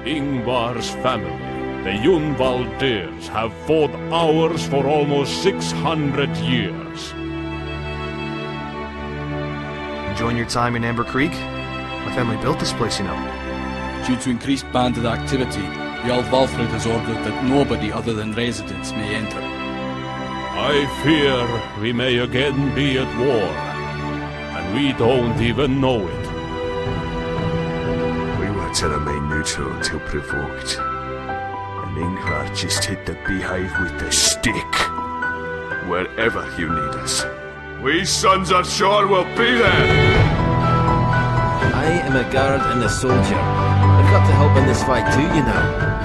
Ingvar's family, the Junvaldirs, have fought ours for almost 600 years. Enjoying your time in Amber Creek? My family built this place, you know. Due to increased bandit activity, Jarl Valfrid has ordered that nobody other than residents may enter. I fear we may again be at war, and we don't even know it. We were to remain neutral until provoked. And Ingvar just hit the beehive with the stick. Wherever you need us. We sons of Shore will be there! I am a guard and a soldier. I've got to help in this fight too, you know.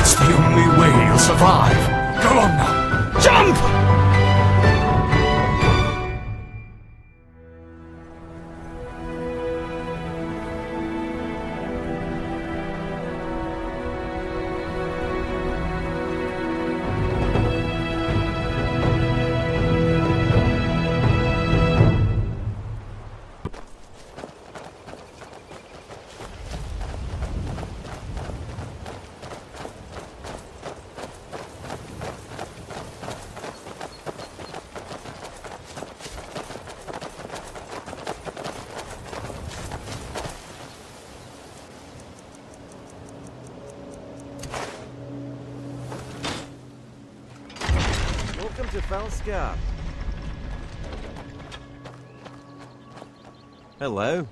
It's the only way you'll survive. Go on now. Jump! Welcome to Falskar. Hello.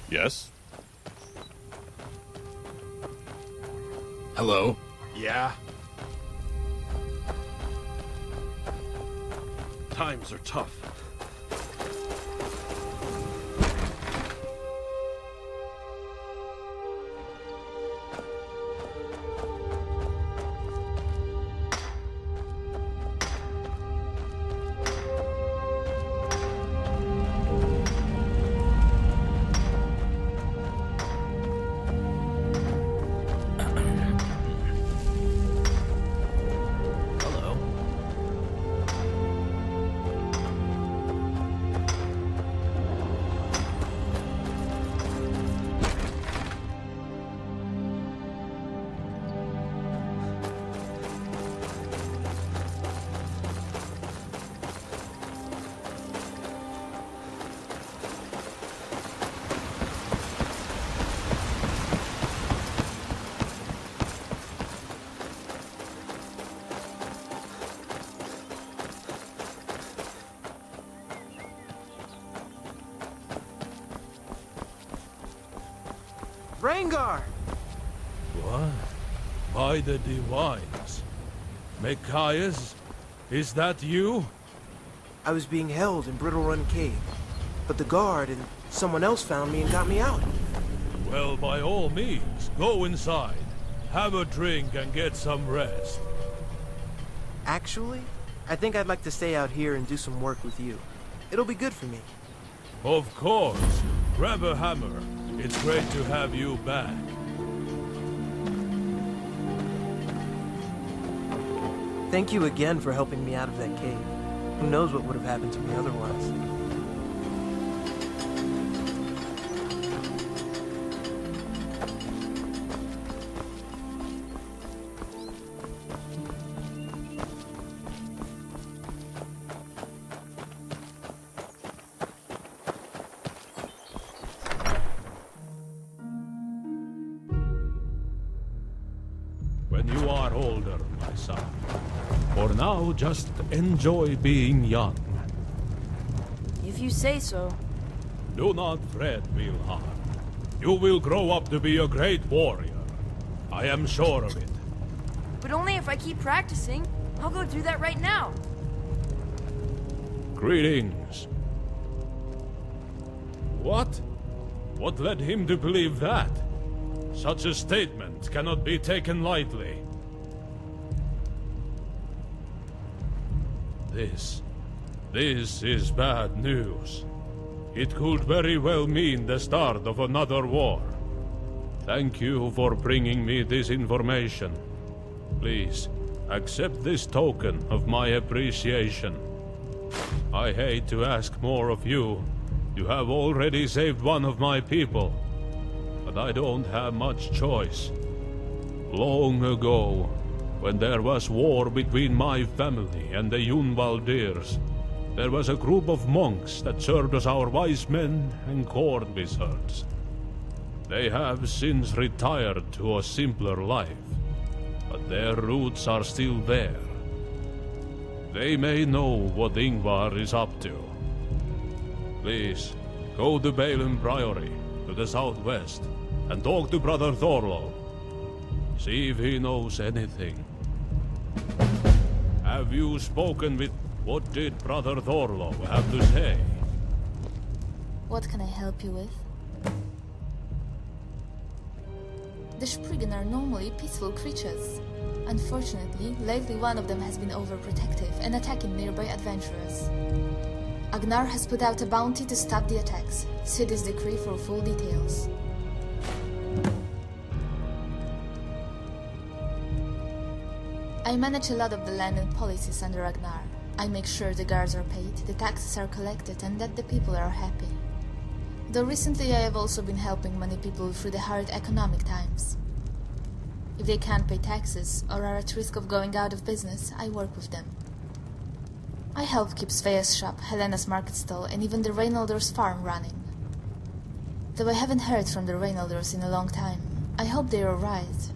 Yes? Hello? Yeah? Times are tough. Rangar! What? By the divines. Micaias, is that you? I was being held in Brittle Run Cave, but the guard and someone else found me and got me out. Well, by all means, go inside. Have a drink and get some rest. Actually, I think I'd like to stay out here and do some work with you. It'll be good for me. Of course. Grab a hammer. It's great to have you back. Thank you again for helping me out of that cave. Who knows what would have happened to me otherwise. When you are older, my son. For now, just enjoy being young. If you say so. Do not fret, Vilhar. You will grow up to be a great warrior. I am sure of it. But only if I keep practicing. I'll go do that right now. Greetings. What? What led him to believe that? Such a statement cannot be taken lightly. This is bad news. It could very well mean the start of another war. Thank you for bringing me this information. Please, accept this token of my appreciation. I hate to ask more of you. You have already saved one of my people. But I don't have much choice. Long ago, when there was war between my family and the Yunvaldirs, there was a group of monks that served as our wise men and court wizards. They have since retired to a simpler life, but their roots are still there. They may know what Ingvar is up to. Please, go to Balin Priory, to the southwest, and talk to Brother Thorlo. See if he knows anything. Have you spoken with... What did Brother Thorlo have to say? What can I help you with? The Spriggan are normally peaceful creatures. Unfortunately, lately one of them has been overprotective and attacking nearby adventurers. Agnar has put out a bounty to stop the attacks. See this decree for full details. I manage a lot of the land and policies under Agnar. I make sure the guards are paid, the taxes are collected, and that the people are happy. Though recently I have also been helping many people through the hard economic times. If they can't pay taxes, or are at risk of going out of business, I work with them. I help keep Svea's shop, Helena's market stall, and even the Reynolders' farm running. Though I haven't heard from the Reynolders in a long time, I hope they're alright.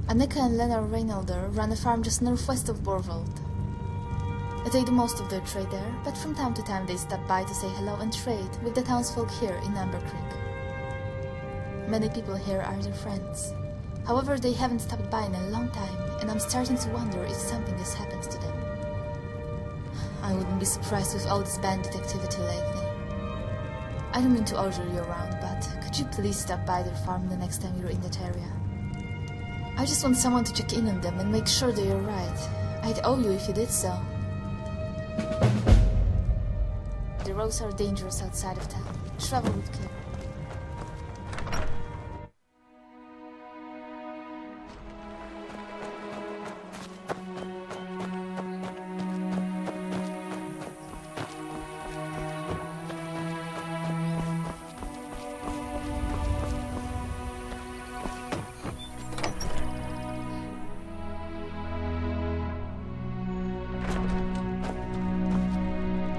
Annika and Lena Reynolder run a farm just northwest of Borvold. They do most of their trade there, but from time to time they stop by to say hello and trade with the townsfolk here in Amber Creek. Many people here are their friends. However, they haven't stopped by in a long time, and I'm starting to wonder if something has happened to them. I wouldn't be surprised with all this bandit activity lately. I don't mean to order you around, but could you please stop by their farm the next time you're in that area? I just want someone to check in on them and make sure they're alright. I'd owe you if you did so. The roads are dangerous outside of town. Travel with care.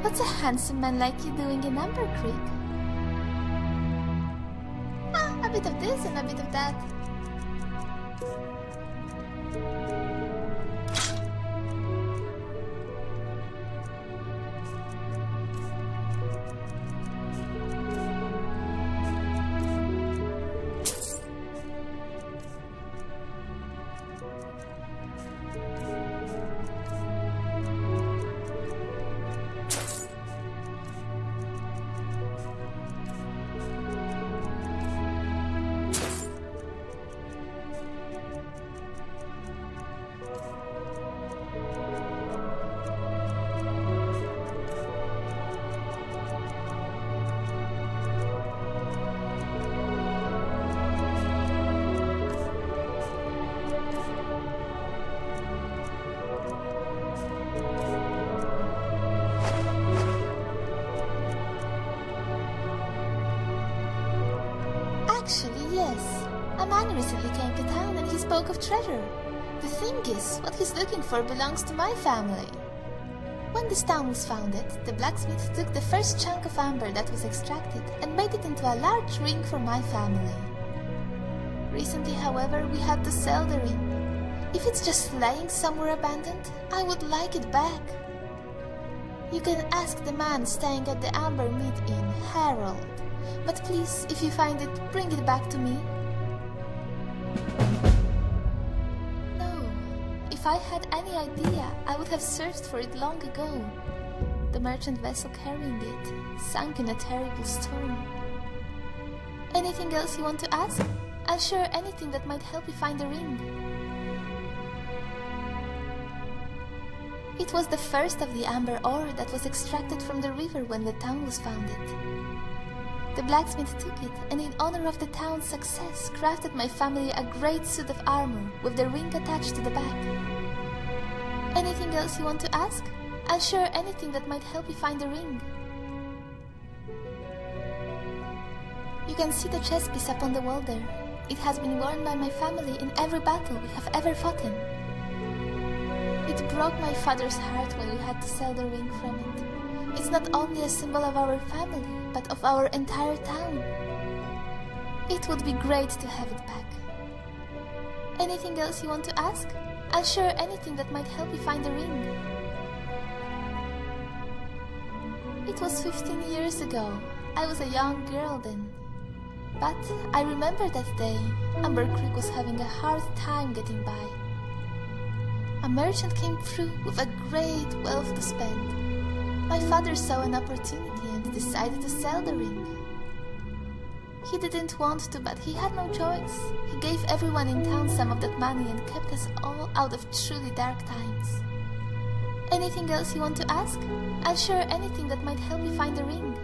What's a handsome man like you doing in Amber Creek? A bit of this and a bit of that. A man recently came to town and he spoke of treasure. The thing is, what he's looking for belongs to my family. When this town was founded, the blacksmith took the first chunk of amber that was extracted and made it into a large ring for my family. Recently, however, we had to sell the ring. If it's just lying somewhere abandoned, I would like it back. You can ask the man staying at the Amber Mead Inn, Harold. But please, if you find it, bring it back to me. No, if I had any idea, I would have searched for it long ago. The merchant vessel carrying it sank in a terrible storm. Anything else you want to ask? I'll share anything that might help you find the ring. It was the first of the amber ore that was extracted from the river when the town was founded. The blacksmith took it, and in honor of the town's success, crafted my family a great suit of armor with the ring attached to the back. Anything else you want to ask? I'll share anything that might help you find the ring. You can see the chess piece up on the wall there. It has been worn by my family in every battle we have ever fought in. It broke my father's heart when we had to sell the ring from it. It's not only a symbol of our family, but of our entire town. It would be great to have it back. Anything else you want to ask? I'll share anything that might help you find the ring. It was 15 years ago. I was a young girl then. But I remember that day, Amber Creek was having a hard time getting by. A merchant came through with a great wealth to spend. My father saw an opportunity and decided to sell the ring. He didn't want to, but he had no choice. He gave everyone in town some of that money and kept us all out of truly dark times. Anything else you want to ask? I'll share anything that might help you find the ring.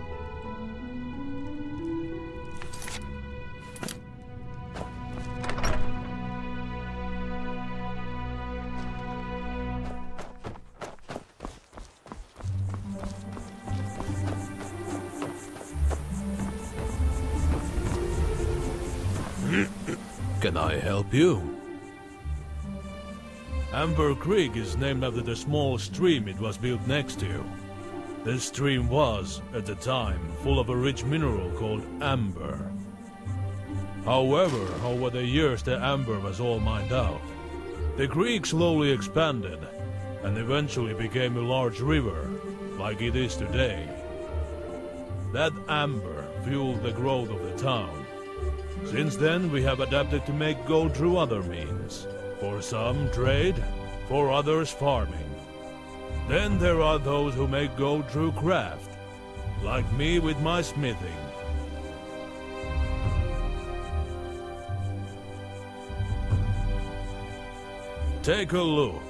Can I help you? Amber Creek is named after the small stream it was built next to. This stream was, at the time, full of a rich mineral called amber. However, over the years the amber was all mined out. The creek slowly expanded, and eventually became a large river, like it is today. That amber fueled the growth of the town. Since then, we have adapted to make gold through other means. For some, trade, for others, farming. Then there are those who make gold through craft, like me with my smithing. Take a look.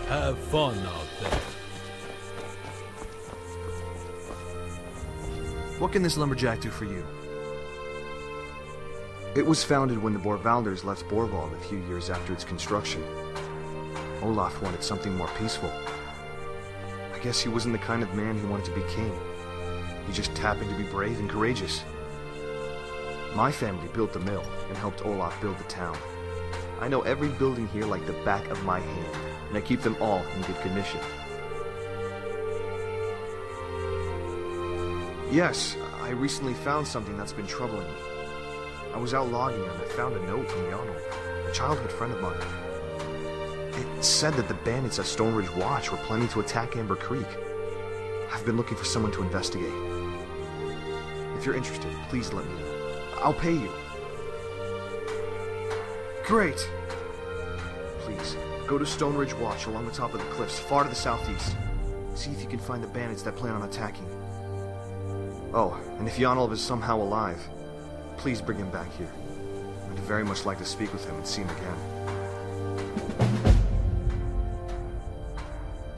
Have fun out there. What can this lumberjack do for you? It was founded when the Borvalders left Borvald a few years after its construction. Olaf wanted something more peaceful. I guess he wasn't the kind of man who wanted to be king. He just happened to be brave and courageous. My family built the mill and helped Olaf build the town. I know every building here like the back of my hand, and I keep them all in good condition. Yes, I recently found something that's been troubling me. I was out logging and I found a note from Yonel, a childhood friend of mine. It said that the bandits at Stonebridge Watch were planning to attack Amber Creek. I've been looking for someone to investigate. If you're interested, please let me know. I'll pay you. Great! Please, go to Stonebridge Watch along the top of the cliffs, far to the southeast. See if you can find the bandits that plan on attacking. Oh, and if Yonel is somehow alive, please bring him back here. I'd very much like to speak with him and see him again.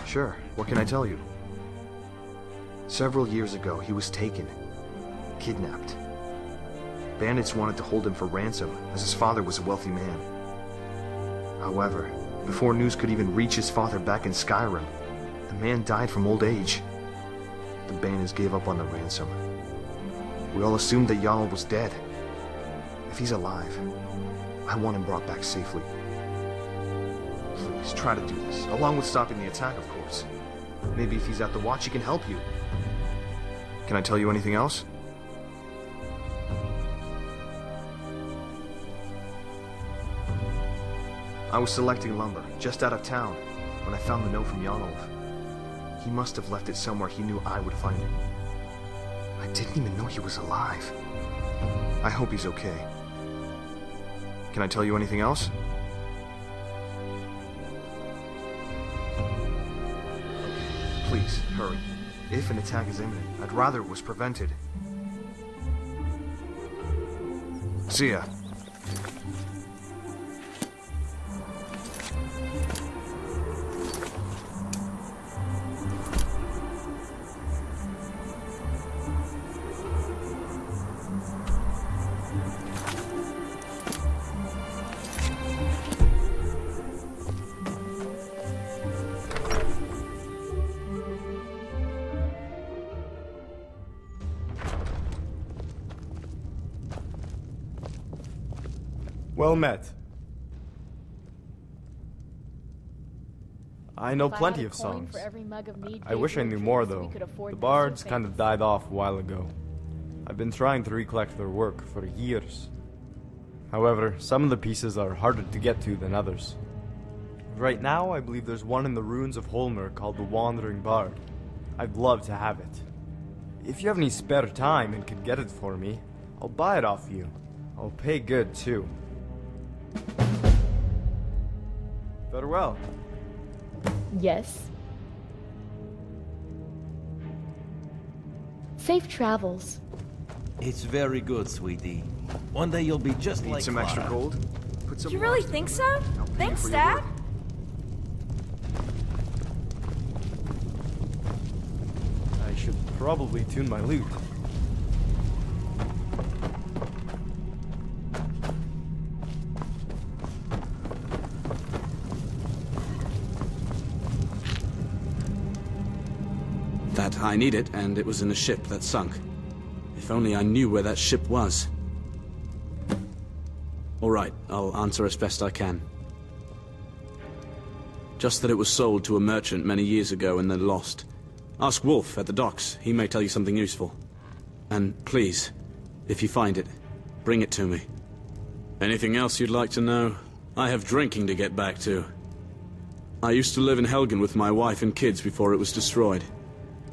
Sure, what can I tell you? Several years ago, he was taken, kidnapped. Bandits wanted to hold him for ransom, as his father was a wealthy man. However, before news could even reach his father back in Skyrim, the man died from old age. the Banners gave up on the ransom. We all assumed that Jarl was dead. If he's alive, I want him brought back safely. Please, try to do this, along with stopping the attack, of course. Maybe if he's at the watch, he can help you. Can I tell you anything else? I was selecting lumber, just out of town, when I found the note from Janolf. He must have left it somewhere he knew I would find it. I didn't even know he was alive. I hope he's okay. Can I tell you anything else? Please, hurry. If an attack is imminent, I'd rather it was prevented. See ya. Well met. I know plenty of songs. I wish I knew more, though. The bards kind of died off a while ago. I've been trying to recollect their work for years. However, some of the pieces are harder to get to than others. Right now, I believe there's one in the ruins of Holmer called the Wandering Bard. I'd love to have it. If you have any spare time and could get it for me, I'll buy it off you. I'll pay good, too. Farewell. Yes. Safe travels. It's very good, sweetie. One day you'll be just Need like some Clara. extra gold? Put some You really think so? Thanks, for your Dad. work. I should probably tune my lute. That I need it, and it was in a ship that sunk. If only I knew where that ship was. All right, I'll answer as best I can. Just that it was sold to a merchant many years ago and then lost. Ask Wolf at the docks. He may tell you something useful. And please, if you find it, bring it to me. Anything else you'd like to know? I have drinking to get back to. I used to live in Helgen with my wife and kids before it was destroyed.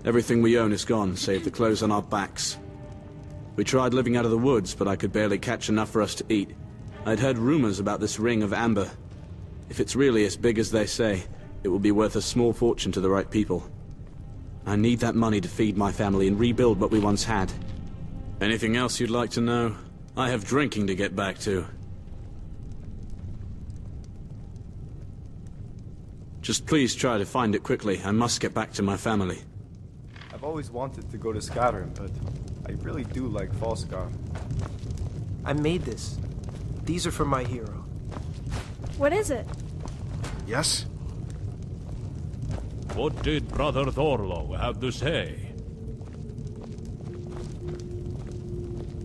Everything we own is gone, save the clothes on our backs. We tried living out of the woods, but I could barely catch enough for us to eat. I'd heard rumors about this ring of amber. If it's really as big as they say, it will be worth a small fortune to the right people. I need that money to feed my family and rebuild what we once had. Anything else you'd like to know? I have drinking to get back to. Just please try to find it quickly. I must get back to my family. I've always wanted to go to Skyrim, but I really do like Falskar. I made this. These are for my hero. What is it? Yes? What did Brother Thorlo have to say?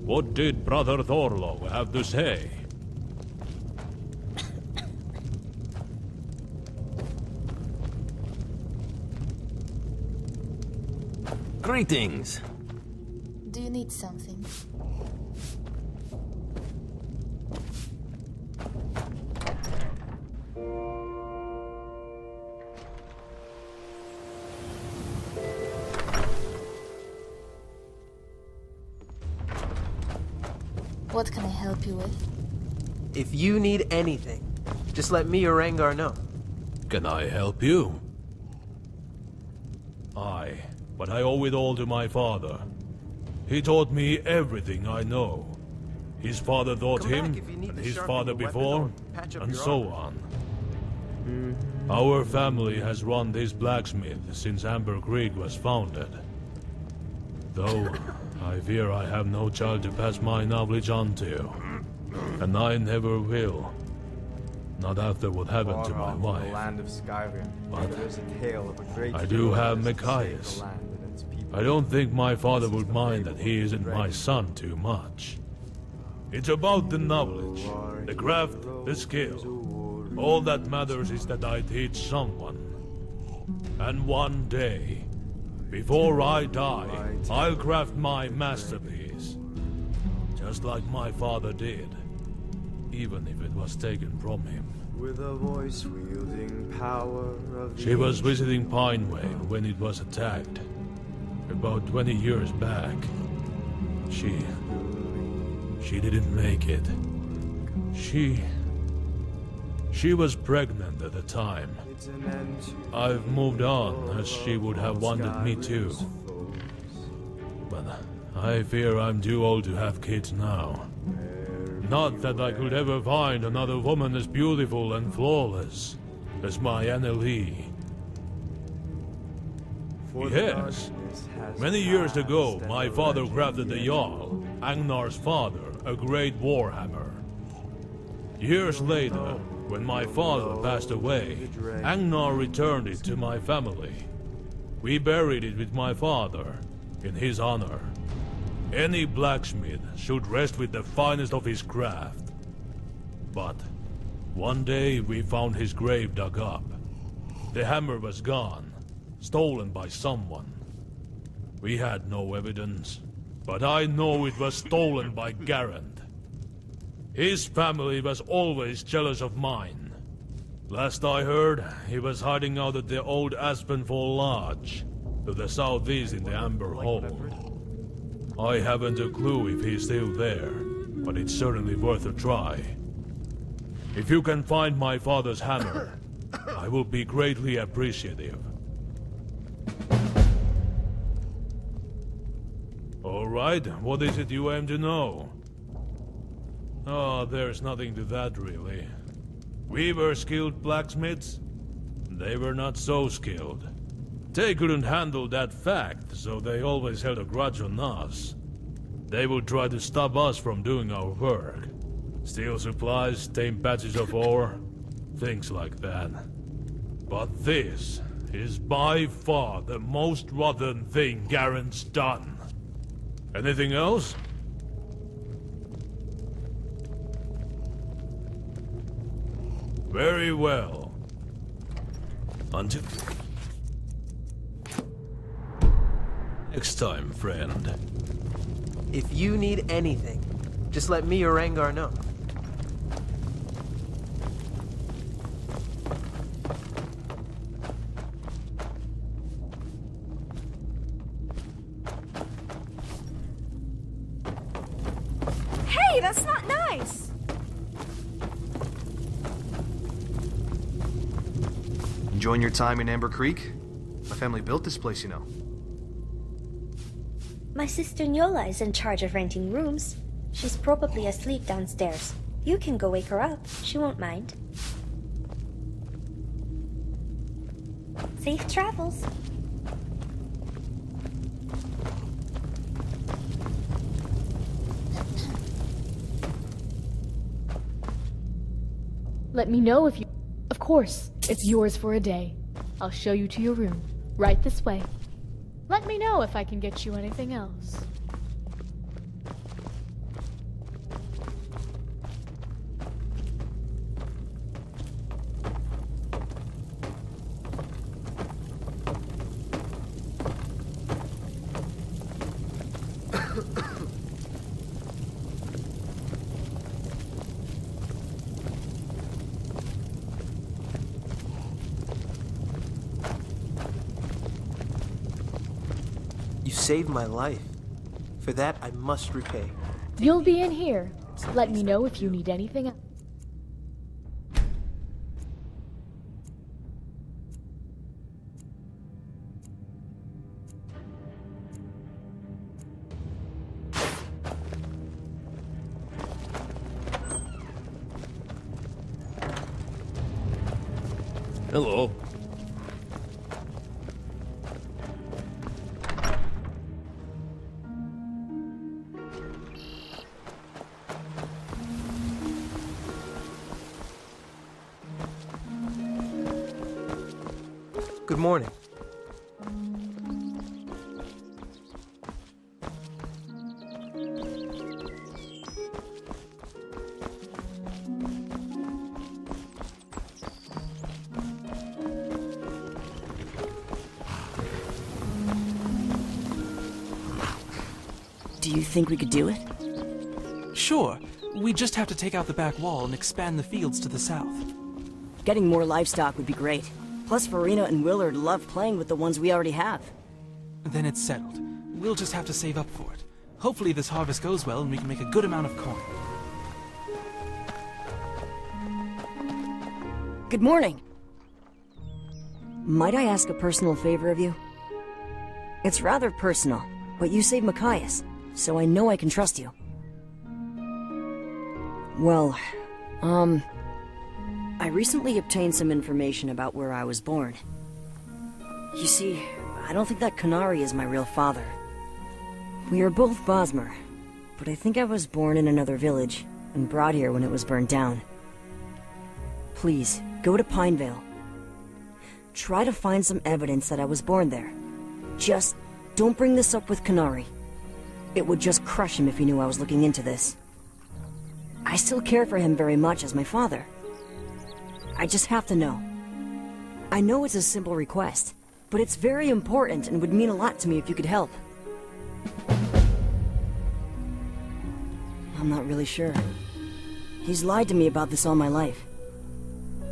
What did Brother Thorlo have to say? Greetings. Do you need something? What can I help you with? If you need anything, just let me or Rengar know. Can I help you? Aye, but I owe it all to my father. He taught me everything I know. His father taught Come him, back if you need and to his sharpen father your weapon before, or patch up and your so armor. on. Our family has run this blacksmith since Amber Creek was founded. Though, I fear I have no child to pass my knowledge on to. And I never will. Not after what happened to my The wife. land of Skyrim. But There's a tale of a great I do hero have who saved Machias. the land and its people. I don't think my father would mind that he isn't my son too much. It's about the knowledge, the craft, the skill. All that matters is that I teach someone. And one day, before I die, I'll craft my masterpiece. Just like my father did, even if it was taken from him. With a voice wielding power of She was visiting Pinewale when it was attacked. About 20 years back. She didn't make it. She was pregnant at the time. I've moved on, as she would have wanted me to. But I fear I'm too old to have kids now. Not that I could ever find another woman as beautiful and flawless as my Annalie. Yes. Many years ago, my father crafted the Jarl, Agnar's father, a great warhammer. Years later, when my father passed away, Agnar returned it to my family. We buried it with my father, in his honor. Any blacksmith should rest with the finest of his craft. But one day we found his grave dug up. The hammer was gone, stolen by someone. We had no evidence, but I know it was stolen by Garand. His family was always jealous of mine. Last I heard, he was hiding out at the old Aspenfall Lodge, to the southeast in the Amber Hole. I haven't a clue if he's still there, but it's certainly worth a try. If you can find my father's hammer, I will be greatly appreciative. All right, what is it you aim to know? Oh, there's nothing to that, really. We were skilled blacksmiths. They were not so skilled. They couldn't handle that fact, so they always held a grudge on us. They would try to stop us from doing our work. Steal supplies, tame patches of ore, things like that. But this is by far the most rotten thing Garand's done. Anything else? Very well. Until next time, friend. If you need anything, just let me or Rengar know. Hey, that's not nice! Enjoying your time in Amber Creek? My family built this place, you know. My sister Nyola is in charge of renting rooms. She's probably asleep downstairs. You can go wake her up. She won't mind. Safe travels. Let me know if you... Of course, it's yours for a day. I'll show you to your room. Right this way. Let me know if I can get you anything else. You saved my life. For that, I must repay. You'll be in here. Let me know if you need anything else. Hello. Good morning. Do you think we could do it? Sure. We just have to take out the back wall and expand the fields to the south. Getting more livestock would be great. Plus, Farina and Willard love playing with the ones we already have. Then it's settled. We'll just have to save up for it. Hopefully this harvest goes well and we can make a good amount of corn. Good morning. Might I ask a personal favor of you? It's rather personal, but you saved Machias, so I know I can trust you. Well, I recently obtained some information about where I was born. You see, I don't think that Canary is my real father. We are both Bosmer, but I think I was born in another village and brought here when it was burned down. Please, go to Pinevale. Try to find some evidence that I was born there. Just don't bring this up with Canary. It would just crush him if he knew I was looking into this. I still care for him very much as my father. I just have to know. I know it's a simple request, but it's very important and would mean a lot to me if you could help. I'm not really sure. He's lied to me about this all my life.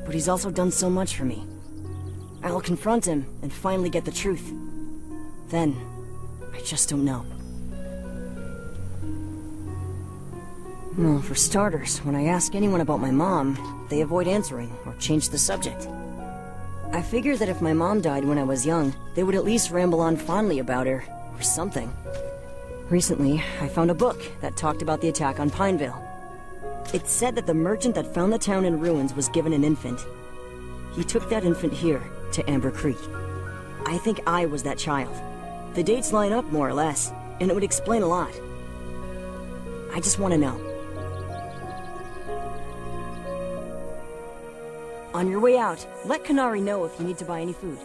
But he's also done so much for me. I'll confront him and finally get the truth. Then, I just don't know. Well, for starters, when I ask anyone about my mom, they avoid answering or change the subject. I figured that if my mom died when I was young, they would at least ramble on fondly about her, or something. Recently, I found a book that talked about the attack on Pinevale. It said that the merchant that found the town in ruins was given an infant. He took that infant here, to Amber Creek. I think I was that child. The dates line up more or less, and it would explain a lot. I just want to know. On your way out, let Canary know if you need to buy any food.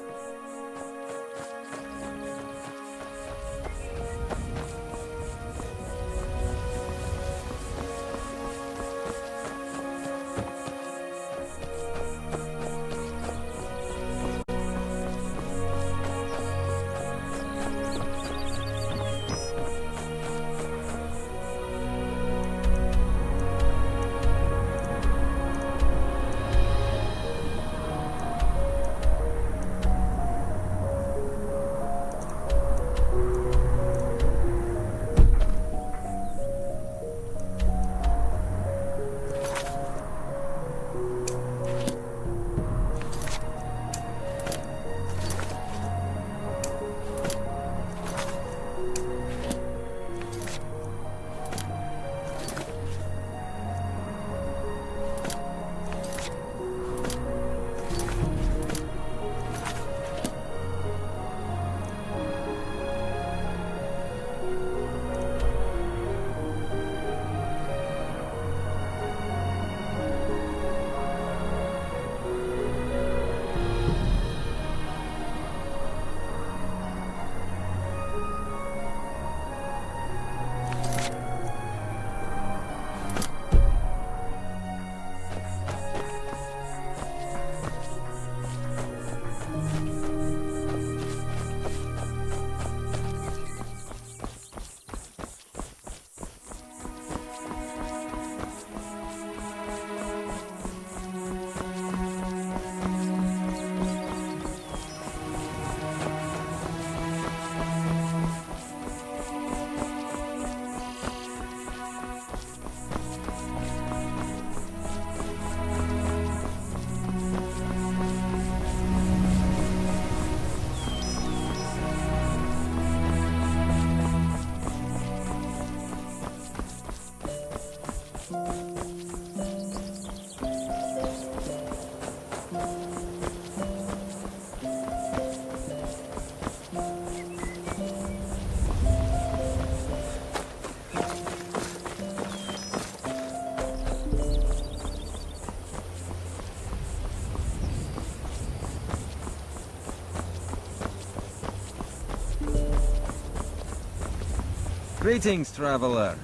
Greetings, traveler.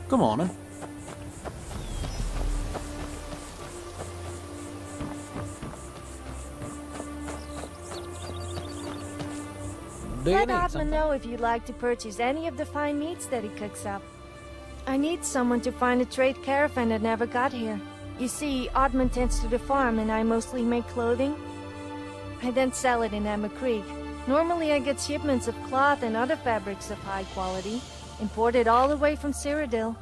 Good morning. Let Oddman know if you'd like to purchase any of the fine meats that he cooks up. I need someone to find a trade caravan that never got here. You see, Oddman tends to the farm and I mostly make clothing. I then sell it in Emma Creek. Normally I get shipments of cloth and other fabrics of high quality, imported all the way from Cyrodiil.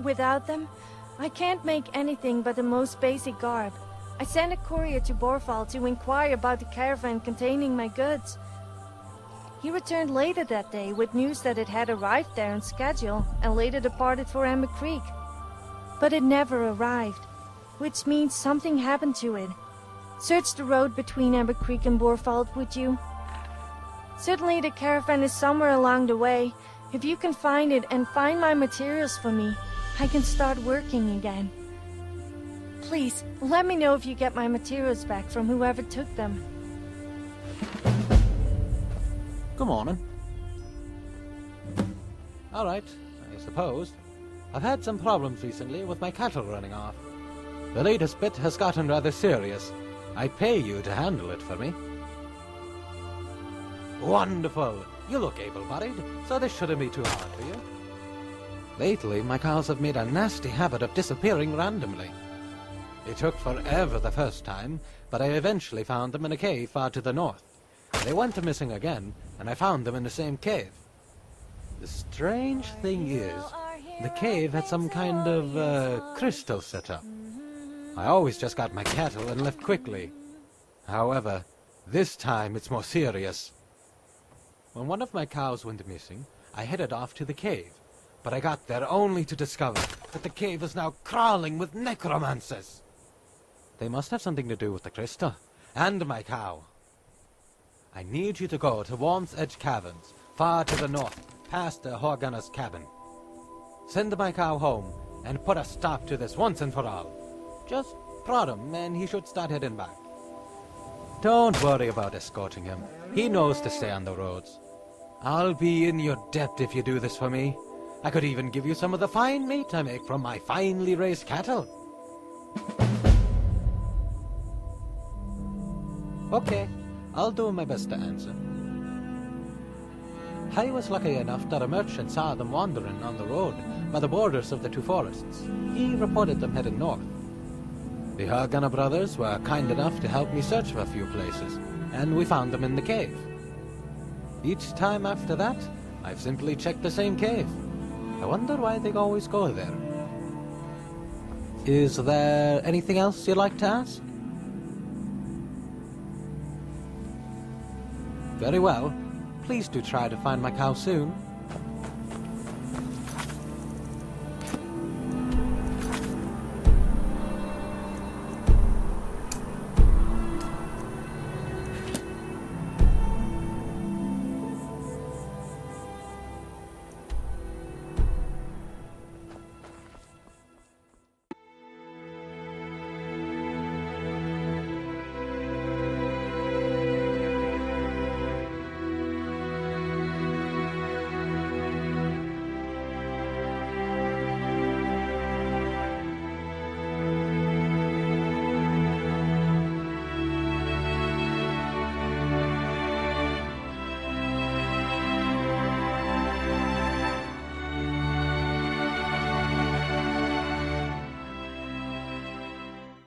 Without them, I can't make anything but the most basic garb. I sent a courier to Borfall to inquire about the caravan containing my goods. He returned later that day with news that it had arrived there on schedule and later departed for Emma Creek. But it never arrived, which means something happened to it. Search the road between Emma Creek and Borfall, would you? Certainly the caravan is somewhere along the way. If you can find it and find my materials for me, I can start working again. Please, let me know if you get my materials back from whoever took them. Good morning. Alright, I suppose. I've had some problems recently with my cattle running off. The latest bit has gotten rather serious. I pay you to handle it for me. Wonderful! You look able-bodied, so this shouldn't be too hard for you. Lately, my cows have made a nasty habit of disappearing randomly. It took forever the first time, but I eventually found them in a cave far to the north. They went missing again, and I found them in the same cave. The strange thing is, the cave had some kind of crystal set up. I always just got my cattle and left quickly. However, this time it's more serious. When one of my cows went missing, I headed off to the cave, but I got there only to discover that the cave is now crawling with necromancers. They must have something to do with the crystal, and my cow. I need you to go to Warm's Edge Caverns, far to the north, past the Horgunner's cabin. Send my cow home, and put a stop to this once and for all. Just prod him, and he should start heading back. Don't worry about escorting him. He knows to stay on the roads. I'll be in your debt if you do this for me. I could even give you some of the fine meat I make from my finely raised cattle. Okay, I'll do my best to answer. I was lucky enough that a merchant saw them wandering on the road by the borders of the two forests. He reported them heading north. The Horgunner brothers were kind enough to help me search for a few places, and we found them in the cave. Each time after that, I've simply checked the same cave. I wonder why they always go there. Is there anything else you'd like to ask? Very well. Please do try to find my cow soon.